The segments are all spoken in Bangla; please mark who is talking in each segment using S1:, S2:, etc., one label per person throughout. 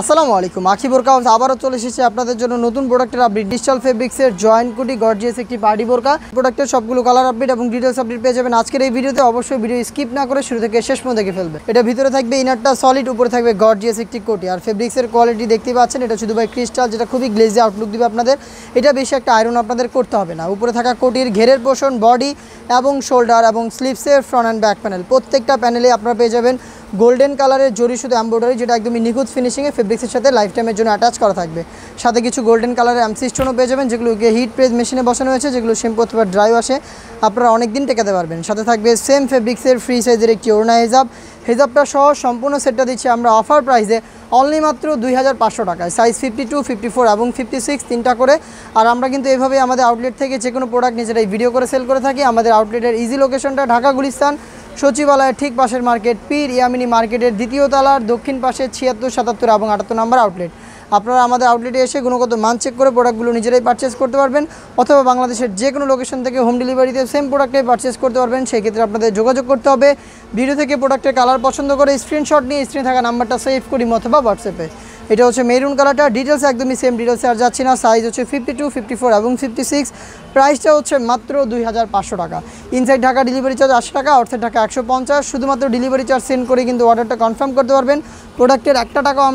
S1: আসসালামু আলাইকুম আখি বোরকা হাউস আবারও চলে এসেছে আপনাদের জন্য নতুন প্রোডাক্টের আপডেট ডিজিটাল ফেব্রিক্সের জয়েন্ট কুটি গর্জিয়াস একটি পার্টি বোরকা প্রোডাক্টের সবগুলো কালার আপডেট এবং ডিটেইলস আপডেট পেয়ে যাবেন আজকের এই ভিডিওতে। অবশ্যই ভিডিও স্কিপ না করে শুরু থেকে শেষ পর্যন্ত দেখে ফেলবেন। এটা ভিতরে থাকবে ইনারটা সলিড, উপরে থাকবে গর্জিয়াস একটি কোটি। আর ফেব্রিক্সের কোয়ালিটি দেখতে পাচ্ছেন, এটা শুধু বাই ক্রিস্টাল, যেটা খুবই গ্লেজি আউটলুক দিবে আপনাদের। এটা বেশি একটা আয়রন আপনাদের করতে হবে না। উপরে থাকা কোটির ঘেরের পোর্শন, বডি এবং শোল্ডার এবং স্লিভসের ফ্রন্ট অ্যান্ড ব্যাক প্যানেল প্রত্যেকটা প্যানেলে আপনারা পেয়ে যাবেন গোল্ডেন কালারের জরি সুতো এমব্রয়ডারি, যেটা একদমই নিখুঁত ফিনিশিংয়ে ফেব্রিক্সের সাথে লাইফ টাইমের জন্য অ্যাটাচ করা থাকবে। সাথে কিছু গোল্ডেন কালারের এমসি স্টোনও পেয়ে যাবেন, যেগুলোকে হিট প্রেস মেশিনে বসানো হয়েছে, যেগুলো শ্যাম্পু অথবা ড্রাই ওয়াশে আপনারা অনেক দিন টেকাতে পারবেন। সাথে থাকবে সেম ফেব্রিক্সের ফ্রি সাইজের একটি ওড়না হিজাব। হিজাবটা সহ সম্পূর্ণ সেটটা দিচ্ছি আমরা অফার প্রাইসে অনলি মাত্র 2500 টাকায়। সাইজ 52, 54 এবং 56 তিনটা করে। আর আমরা কিন্তু এভাবে আমাদের আউটলেট থেকে যে কোনো প্রোডাক্ট নিজেরাই ভিডিও করে সেল করে থাকি। আমাদের আউটলেটের ইজি লোকেশনটা ঢাকা গুলিস্তান সচিবালয়ের ঠিক পাশের মার্কেট, পীর ইয়ামিনী মার্কেটের দ্বিতীয় তলার দক্ষিণ পাশে 76, 77 এবং 78 নম্বর আউটলেট। আপনারা আমাদের আউটলেটে এসে গুণগত মান চেক করে প্রোডাক্টগুলো নিজেরাই পারচেস করতে পারবেন, অথবা বাংলাদেশের যে কোনো লোকেশন থেকে হোম ডেলিভারিতে সেম প্রোডাক্টে পারচেস করতে পারবেন। সেই ক্ষেত্রে আপনাদের যোগাযোগ করতে হবে ভিডিও থেকে প্রোডাক্টের কালার পছন্দ করে স্ক্রিনশট নিয়ে স্ক্রিনে থাকা নাম্বারটা সেভ করি অথবা হোয়াটসঅ্যাপে। এটা হচ্ছে মেরুন কালারটা, ডিটেলস একদমই সেম ডিটেলসে আর যাচ্ছি না। সাইজ হচ্ছে 52, 54 এবং 56। প্রাইসটা হচ্ছে মাত্র 2500 টাকা। ইনসাইড ঢাকা ডেলিভারি চার্জ 80 টাকা, আউটসাইড ঢাকা 150। শুধুমাত্র ডেলিভারি চার্জ সেন্ড করে কিন্তু অর্ডারটা কনফার্ম করতে পারবেন। প্রোডাক্টের একটা টাকাও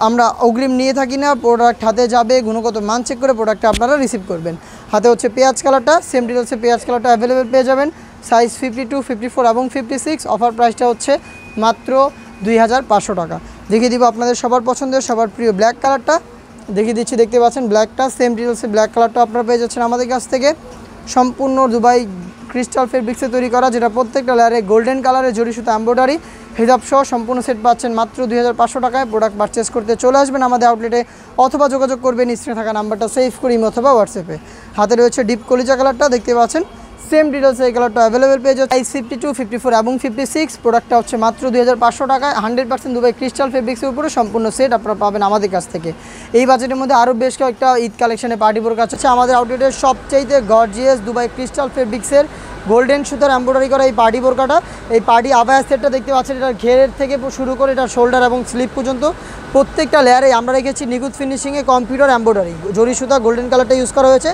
S1: আমরা অগ্রিম নিয়ে থাকি না। প্রোডাক্ট হাতে যাবে, গুণগত মান চেক করে প্রোডাক্টটা আপনারা রিসিভ করবেন। হাতে হচ্ছে পেঁয়াজ কালারটা, সেম ডিটেলসে পেঁয়াজ কালারটা অ্যাভেলেবেল পেয়ে যাবেন। সাইজ 52, 54 এবং 56। অফার প্রাইসটা হচ্ছে মাত্র 2500 টাকা। দেখিয়ে দিব আপনাদের সবার পছন্দের সবার প্রিয় ব্ল্যাক কালারটা দেখিয়ে দিচ্ছি। দেখতে পাচ্ছেন ব্ল্যাকটা, সেম ডিটেলসে ব্ল্যাক কালারটা আপনারা পেয়ে যাচ্ছেন আমাদের কাছ থেকে। সম্পূর্ণ দুবাই ক্রিস্টাল ফেব্রিক্সে তৈরি করা, যেটা প্রত্যেকটা লেয়ারে গোল্ডেন কালারের জরি সুতো এমব্রয়ডারি হিজাব সহ সম্পূর্ণ সেট পাচ্ছেন মাত্র 2500 টাকায়। প্রোডাক্ট পারচেস করতে চলে আসবেন আমাদের আউটলেটে, অথবা যোগাযোগ করবেন স্ক্রিনে থাকা নাম্বারটা সেভ করি অথবা হোয়াটসঅ্যাপে। হাতে রয়েছে ডিপ কলিজা কালারটা, দেখতে পাচ্ছেন সেম ডিটেলসে এই কালারটা অ্যাভেলেবেল পেয়ে যাচ্ছে। সাইজ 52, 54 এবং 56। প্রোডাক্টটা হচ্ছে মাত্র 2500 টাকায়। 100% দুবাই ক্রিস্টাল ফেব্রিক্সের উপরে সম্পূর্ণ সেট আপনারা পাবেন আমাদের কাছ থেকে। এই বাজেটের মধ্যে আরও বেশ কয়েকটা ঈদ কালেকশনে পার্টি বোরকা আছে। আমাদের আউটলেটের সবচাইতে গর্জিয়াস দুবাই ক্রিস্টাল ফেব্রিক্সের গোল্ডেন সুতার এমব্রয়ডারি করা এই পার্টি বোরকাটা, এই পার্টি আবায়া সেটটা দেখতে পাচ্ছেন। এটার ঘেরের থেকে শুরু করে এটা শোল্ডার এবং স্লিভ পর্যন্ত প্রত্যেকটা লেয়ারে আমরা রেখেছি নিখুঁত ফিনিশিংয়ে কম্পিউটার এমব্রয়ডারি, জরি সুতা গোল্ডেন কালারটা ইউজ করা হয়েছে।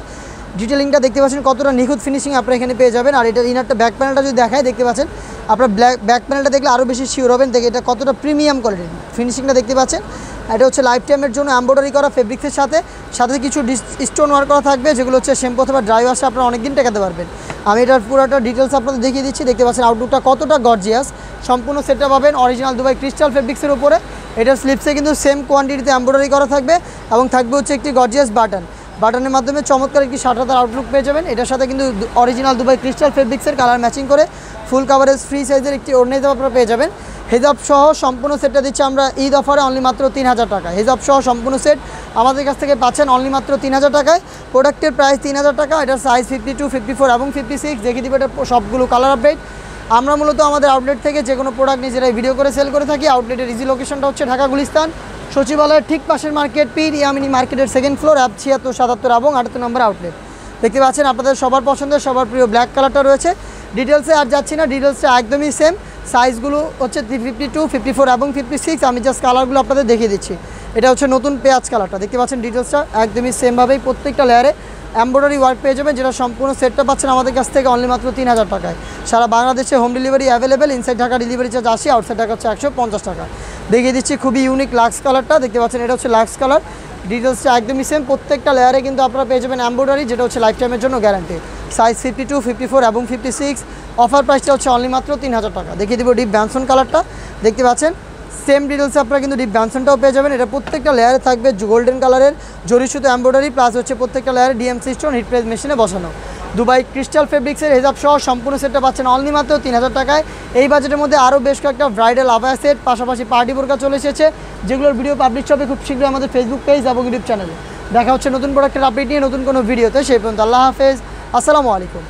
S1: ডিটেলিংটা দেখতে পাচ্ছেন কতটা নিখুঁত ফিনিশিং আপনারা এখানে পেয়ে যাবেন। আর এটা ইনারটা ব্যাক প্যানেলটা যদি দেখায়, দেখতে পাচ্ছেন আপনার ব্যাক প্যানেলটা দেখলে আরও বেশি শিওর হবেন দেখে এটা কতটা প্রিমিয়াম কোয়ালিটির ফিনিশিংটা দেখতে পাচ্ছেন। এটা হচ্ছে লাইফ টাইমের জন্য এমব্রয়ডারি করা ফেব্রিক্সের সাথে কিছু স্টোন ওয়ার্ক করা থাকবে, যেগুলো হচ্ছে শ্যাম্পু অথবা ড্রাই ওয়াশে আপনারা অনেকদিন টেকাতে পারবেন। আমি এটার পুরোটা ডিটেলস আপনাদের দেখিয়ে দিচ্ছি। দেখতে পাচ্ছেন আউটলুকটা কতটা গর্জিয়াস। সম্পূর্ণ সেটটা পাবেন অরিজিনাল দুবাই ক্রিস্টাল ফেব্রিক্সের উপরে। এটার স্লিপসে কিন্তু সেম কোয়ান্টিটিতে এমব্রয়ডারি করা থাকবে, এবং থাকবে হচ্ছে একটি গর্জিয়াস বাটনের মাধ্যমে চমৎকার একটি শাটার আউটলুক পেয়ে যাবেন। এটার সাথে কিন্তু অরিজিনাল দুবাই ক্রিস্টাল ফেব্রিক্সের কালার ম্যাচিং করে ফুল কাভারেজ ফ্রি সাইজের একটি ওড়না হিজাব আপনারা পেয়ে যাবেন। হিজাব সহ সম্পূর্ণ সেটটা দিচ্ছে আমরা ঈদ অফারে অনলি মাত্র 3000 টাকা। হিজাব সহ সম্পূর্ণ সেট আমাদের কাছ থেকে পাচ্ছেন অনলি মাত্র 3000 টাকায়। প্রোডাক্টের প্রাইস 3000 টাকা। এটার সাইজ 52, 54 এবং 56। দেখিয়ে দিব এটা সবগুলো কালার আপডেট। আমরা মূলত আমাদের আউটলেট থেকে যে কোনো প্রোডাক্ট নিজেরাই ভিডিও করে সেল করে থাকি। আউটলেটের ইজি লোকেশনটা হচ্ছে ঢাকা গুলিস্তান সচিবালয়ের ঠিক পাশের মার্কেট, পীর ইয়ামিনী মার্কেটের সেকেন্ড ফ্লোর, 76, 77 এবং 78 নম্বর আউটলেট। দেখতে পাচ্ছেন আপনাদের সবার পছন্দের সবার প্রিয় ব্ল্যাক কালারটা রয়েছে। ডিটেলসে আর যাচ্ছি না, ডিটেলসটা একদমই সেম। সাইজগুলো হচ্ছে 52, 54 এবং 56। আমি জাস্ট কালারগুলো আপনাদের দেখিয়ে দিচ্ছি। এটা হচ্ছে নতুন পেঁয়াজ কালারটা, দেখতে পাচ্ছেন ডিটেলসটা একদমই সেমভাবেই প্রত্যেকটা লেয়ারে এমব্রয়ডারি ওয়ার্ক পেয়ে যাবেন, যেটা সম্পূর্ণ সেটটা পাচ্ছেন আমাদের কাছ থেকে অনলি মাত্র 3000 টাকায়। সারা বাংলাদেশে home delivery available. Inside Dhaka delivery charge 80, outside Dhaka হচ্ছে 150 টাকা। দেখিয়ে দিচ্ছি খুবই ইউনিক লাক্স কালারটা, দেখতে পাচ্ছেন এটা হচ্ছে লাক্স কালার। ডিটেলসটা একদমই সেম। প্রত্যেকটা লেয়ারে কিন্তু আপনারা পেয়ে যাবেন এমব্রয়ডারি, যেটা হচ্ছে লাইফ টাইমের জন্য গ্যারান্টি। সাইজ 52, 54 এবং 56। অফার প্রাইসটা হচ্ছে অনলি মাত্র 3000 টাকা। দেখিয়ে দিব ডিপ ব্যানসন কালারটা, দেখতে পাচ্ছেন সেম ডিটেলসে আপনারা কিন্তু ডিপ ব্যানসনটাও পেয়ে যাবেন। এটা প্রত্যেকটা লেয়ারে থাকবে গোল্ডেন কালারের জরি সুতো এমব্রয়ডারি, প্লাস হচ্ছে প্রত্যেকটা লেয়ারে ডিএমসি স্টোন হিট প্রেস মেশিনে বসানো। দুবাই ক্রিস্টাল ফেব্রিক্সের হিজাব সহ সম্পূর্ণ সেটটা পাচ্ছেন অনলি মাত্র 3000 টাকায়। এই বাজেটের মধ্যে আরও বেশ কয়েকটা ব্রাইডাল আবায়া সেট, পাশাপাশি পার্টি বোরকা চলে এসেছে, যেগুলোর ভিডিও পাবলিশ হবে খুব শীঘ্রই আমাদের ফেসবুক পেজ এবং ইউটিউব চ্যানেলে। দেখা হচ্ছে নতুন প্রোডাক্টের আপডেট নিয়ে নতুন কোনো ভিডিওতে। সেই পর্যন্ত আল্লাহ হাফেজ, আসসালামু আলাইকুম।